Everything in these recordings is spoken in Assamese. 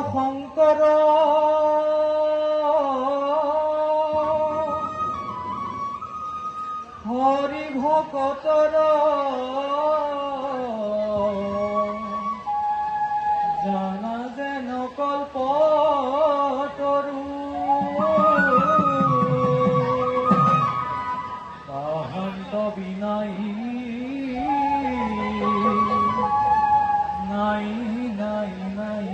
শংকৰ হৰি ভকতৰ জানা যেন কল্পতৰু তাহান্ত বিনাই নাই নাই নাই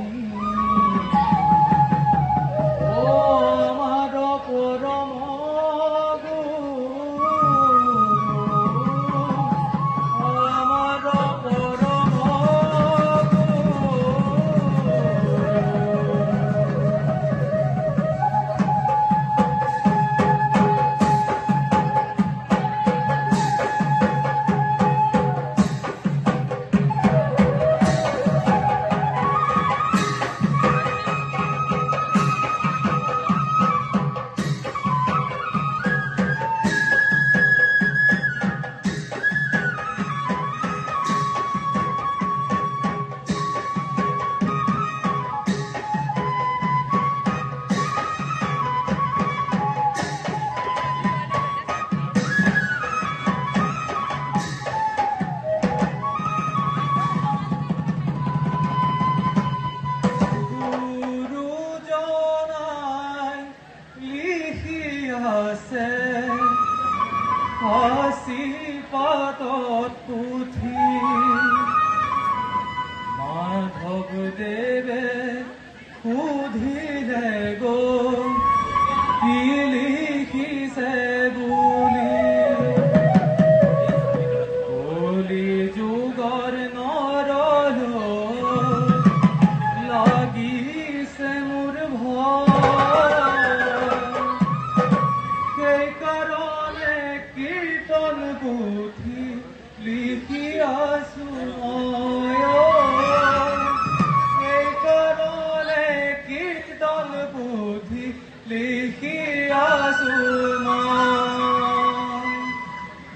ও আমাৰ পৰম হাসি পাতত পুথি মাধৱ দেৱে সুধিলে গো কি লিখিছে বুলি কলি যুগৰ নৰলৈ লাগিছে মোৰ পুথি লিখি আছো সেইকাৰণে কীৰ্তন পুথি লিখি আছো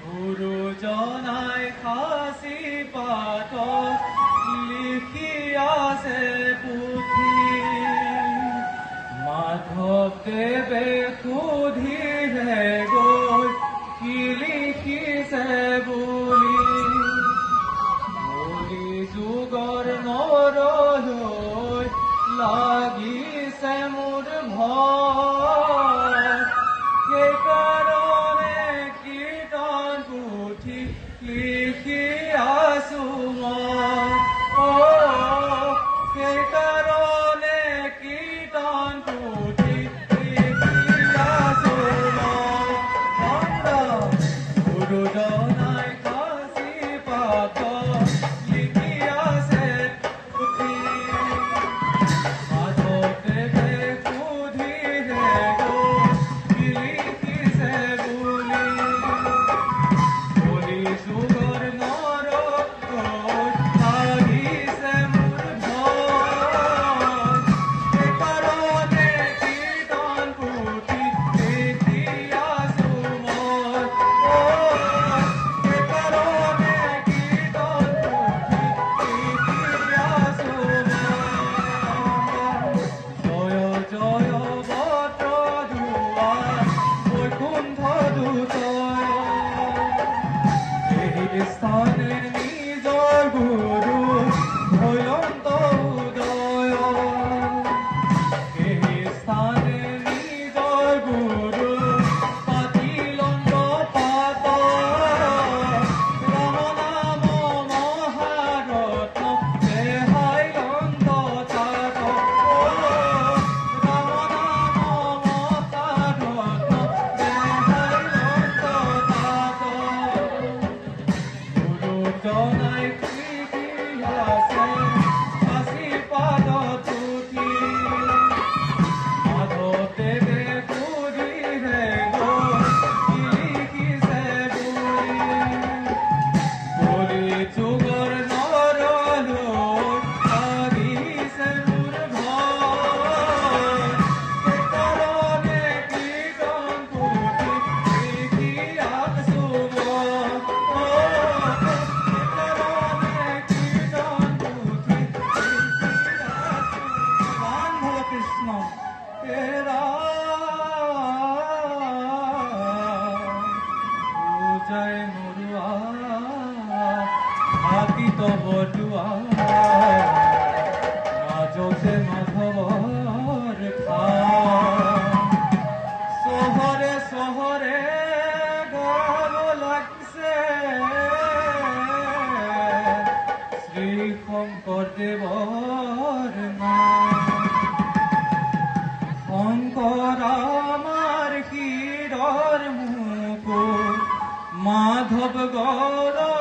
গুৰুজনাই সাঁচি পাতত লিখি আছে পুথি মাধৱ দেৱে সুধিলে গৈ কি লিখিছে বুলি কলি যুগৰ নৰলৈ লাগিছে মোৰ ভয় সেইকাৰণে কীৰ্তন পুথি লিখি আছো সেইকাৰণে কীৰ্তন পুথি লিখি আছো গুৰুজনাই সাঁচি পাতত লিখি আছে পুথি মাধৱ দেৱে সুধিলে কি লিখিছে বুলি কলি যুগৰ নৰলৈ লাগিছে মোৰ ভয় সেইকাৰণে কীৰ্তন পুথি লিখি আছো স্থানে নিজৰ গুৰু ভয়ন্ত উদয় এই স্থানে নিজৰ গুৰু পাতিলন্ত পাত ৰাম নাম মহাৰত্ন দেহাই লন্ত তাত ৰাম নাম মহাৰত্ন দেহাই লন্ত তাত জনাই দুয়াৰ মাজতে মাধৱৰ ঠাই চহৰে চহৰে গাব লাগিছে শ্ৰী শংকৰদেৱৰ নাম শংকৰ আমাৰ শিৰৰ মুকুট মাধৱ গৌৰ